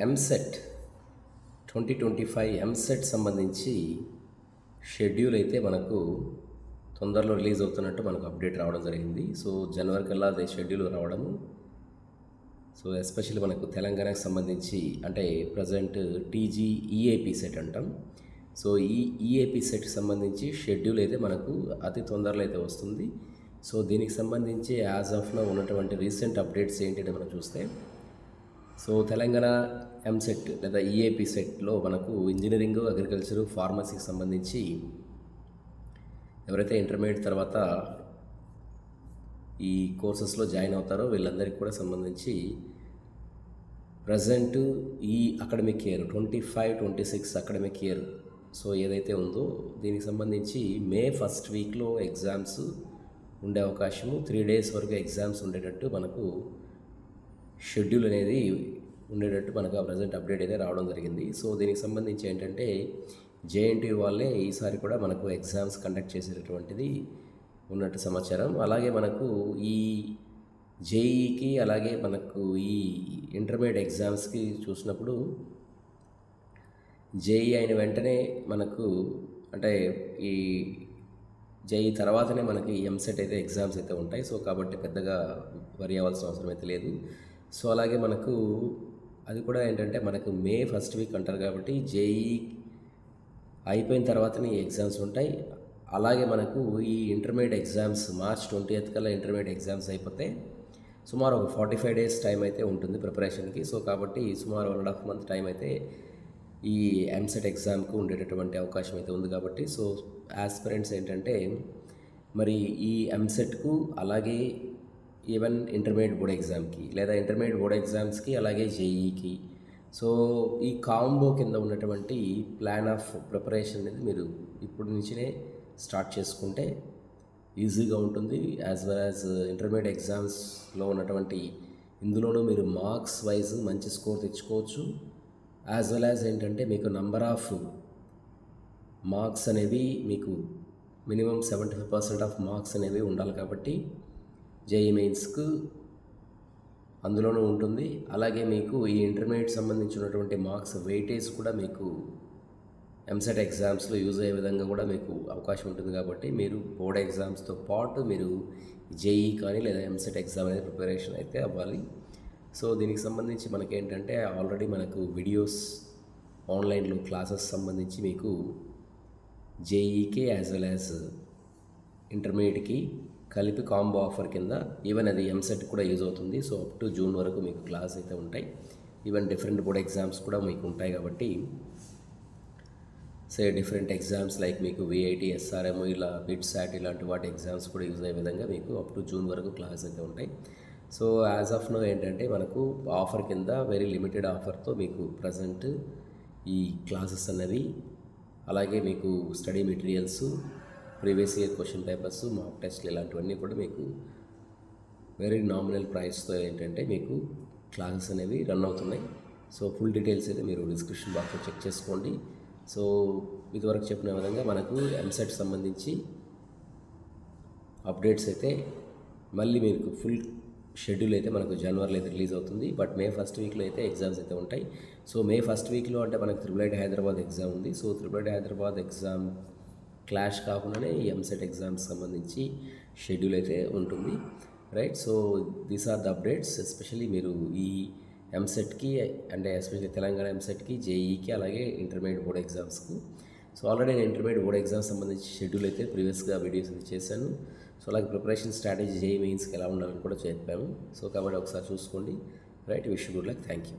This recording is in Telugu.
ఎంసెట్ 2025 ఎంసెట్ సంబంధించి షెడ్యూల్ అయితే మనకు తొందరలో రిలీజ్ అవుతున్నట్టు మనకు అప్డేట్ రావడం జరిగింది. సో జనవరి కల్లా అదే షెడ్యూల్ రావడము. సో ఎస్పెషల్లీ మనకు తెలంగాణకు సంబంధించి అంటే ప్రజెంట్ టీజీ ఈఏపీ సెట్ అంటాం. సో ఈ ఈఏపీ సెట్కి సంబంధించి షెడ్యూల్ అయితే మనకు అతి తొందరలో అయితే వస్తుంది. సో దీనికి సంబంధించి యాజ్ ఆఫ్ నౌ ఉన్నటువంటి రీసెంట్ అప్డేట్స్ ఏంటంటే మనం చూస్తే, సో తెలంగాణ ఎంసెట్ లేదా ఈఏపీ సెట్లో మనకు ఇంజనీరింగ్, అగ్రికల్చరు, ఫార్మసీకి సంబంధించి ఎవరైతే ఇంటర్మీడియట్ తర్వాత ఈ కోర్సెస్లో జాయిన్ అవుతారో వీళ్ళందరికీ కూడా సంబంధించి ప్రజెంట్ ఈ academic year 25-26 academic year so ఏదైతే ఉందో దీనికి సంబంధించి మే ఫస్ట్ వీక్లో ఎగ్జామ్స్ ఉండే అవకాశము, 3 days వరకు ఎగ్జామ్స్ ఉండేటట్టు మనకు షెడ్యూల్ అనేది ఉండేటట్టు మనకు ఆ ప్రజెంట్ అప్డేట్ అయితే రావడం జరిగింది. సో దీనికి సంబంధించి ఏంటంటే జేఎన్టీయూ వాళ్ళే ఈసారి కూడా మనకు ఎగ్జామ్స్ కండక్ట్ చేసేటటువంటిది ఉన్నట్టు సమాచారం. అలాగే మనకు ఈ జేఈకి అలాగే మనకు ఈ ఇంటర్మీడియట్ ఎగ్జామ్స్కి చూసినప్పుడు జేఈ అయిన వెంటనే మనకు అంటే ఈ జేఈ తర్వాతనే మనకి ఎంసెట్ అయితే ఎగ్జామ్స్ అయితే ఉంటాయి. సో కాబట్టి పెద్దగా వరి అవ్వాల్సిన అవసరం అయితే లేదు. సో అలాగే మనకు అది కూడా ఏంటంటే మనకు మే ఫస్ట్ వీక్ అంటారు కాబట్టి జేఈ అయిపోయిన తర్వాతనే ఈ ఎగ్జామ్స్ ఉంటాయి. అలాగే మనకు ఈ ఇంటర్మీడియట్ ఎగ్జామ్స్ మార్చ్ 20th కల్లా ఇంటర్మీడియట్ ఎగ్జామ్స్ అయిపోతే సుమారు ఒక 45 days టైం అయితే ఉంటుంది ప్రిపరేషన్కి. సో కాబట్టి సుమారు 1.5 month టైం అయితే ఈ ఎంసెట్ ఎగ్జామ్కు ఉండేటటువంటి అవకాశం అయితే ఉంది. కాబట్టి సో ఆస్పిరెంట్స్ ఏంటంటే మరి ఈ ఎంసెట్కు అలాగే ఈవెన్ ఇంటర్మీడియట్ బోర్డ్ ఎగ్జామ్కి లేదా ఇంటర్మీడియట్ బోర్డ్ ఎగ్జామ్స్కి అలాగే జేఈకి సో ఈ కాంబో కింద ఉన్నటువంటి ప్లాన్ ఆఫ్ ప్రిపరేషన్ అనేది మీరు ఇప్పటి నుంచినే స్టార్ట్ చేసుకుంటే ఈజీగా ఉంటుంది. యాజ్ వెల్ యాజ్ ఇంటర్మీడియట్ ఎగ్జామ్స్లో ఉన్నటువంటి ఇందులోనూ మీరు మార్క్స్ వైజ్ మంచి స్కోర్ తెచ్చుకోవచ్చు. యాజ్ వెల్ యాజ్ ఏంటంటే మీకు నంబర్ ఆఫ్ మార్క్స్ అనేవి మీకు మినిమం 75% ఆఫ్ మార్క్స్ అనేవి ఉండాలి. కాబట్టి జేఈ మెయిన్స్కు అందులోనూ ఉంటుంది. అలాగే మీకు ఈ ఇంటర్మీడియట్ సంబంధించినటువంటి మార్క్స్ వెయిటేజ్ కూడా మీకు ఎంసెట్ ఎగ్జామ్స్లో యూజ్ అయ్యే విధంగా కూడా మీకు అవకాశం ఉంటుంది. కాబట్టి మీరు బోర్డ్ ఎగ్జామ్స్తో పాటు మీరు జేఈ కానీ లేదా ఎంసెట్ ఎగ్జామ్ అనేది ప్రిపరేషన్ అయితే అవ్వాలి. సో దీనికి సంబంధించి మనకేంటంటే ఆల్రెడీ మనకు వీడియోస్ ఆన్లైన్లో క్లాసెస్ సంబంధించి మీకు జేఈకి యాజ్ వెల్ యాజ్ ఇంటర్మీడియట్కి కలిపి కాంబో ఆఫర్ కింద ఈవెన్ అది ఎంసెట్ కూడా యూజ్ అవుతుంది. సో అప్ టు జూన్ వరకు మీకు క్లాస్ అయితే ఉంటాయి. ఈవెన్ డిఫరెంట్ బోర్డ్ ఎగ్జామ్స్ కూడా మీకు ఉంటాయి. కాబట్టి డిఫరెంట్ ఎగ్జామ్స్ లైక్ మీకు విఐటి, ఎస్ఆర్ఎం ఇలా బిట్ సాట్ ఇలాంటి వాటి ఎగ్జామ్స్ కూడా యూజ్ అయ్యే విధంగా మీకు అప్ టు జూన్ వరకు క్లాస్ అయితే ఉంటాయి. సో యాజ్ ఆఫ్ నో ఏంటంటే మనకు ఆఫర్ కింద వెరీ లిమిటెడ్ ఆఫర్తో మీకు ప్రజెంట్ ఈ క్లాసెస్ అన్నవి అలాగే మీకు study materials, previous year question papers, mock టెస్ట్లు ఇలాంటివన్నీ కూడా మీకు వెరీ నామినల్ ప్రైస్తో ఏంటంటే మీకు క్లాసెస్ అనేవి రన్ అవుతున్నాయి. సో ఫుల్ డీటెయిల్స్ అయితే మీరు డిస్క్రిప్షన్ బాక్స్లో చెక్ చేసుకోండి. సో ఇదివరకు చెప్పిన విధంగా మనకు ఎంసెట్ సంబంధించి అప్డేట్స్ అయితే మళ్ళీ మీకు ఫుల్ షెడ్యూల్ అయితే మనకు జనవరిలో అయితే రిలీజ్ అవుతుంది. బట్ మే ఫస్ట్ వీక్లో అయితే ఎగ్జామ్స్ అయితే ఉంటాయి. సో మే ఫస్ట్ వీక్లో అంటే మనకు IIIT హైదరాబాద్ ఎగ్జామ్ ఉంది. So IIIT Hyderabad exam clash కాకుండానే ఈ ఎంసెట్ ఎగ్జామ్స్ సంబంధించి షెడ్యూల్ అయితే ఉంటుంది. Right. So these are the updates. Especially మీరు ఈ ఎంసెట్కి అంటే ఎస్పెషల్లీ తెలంగాణ ఎంసెట్కి, జేఈకి అలాగే ఇంటర్మీడియట్ బోర్డ్ ఎగ్జామ్స్కి. సో ఆల్రెడీ నేను ఇంటర్మీడియట్ బోర్డ్ ఎగ్జామ్స్ సంబంధించి షెడ్యూల్ అయితే ప్రీవియస్గా వీడియోస్ అయితే చేశాను. సో అలాగే ప్రిపరేషన్ స్ట్రాటజీ జేఈ మెయిన్స్కి ఎలా ఉండాలని కూడా చెప్పాము. సో కాబట్టి ఒకసారి చూసుకోండి. Right. Wish good luck. Thank you.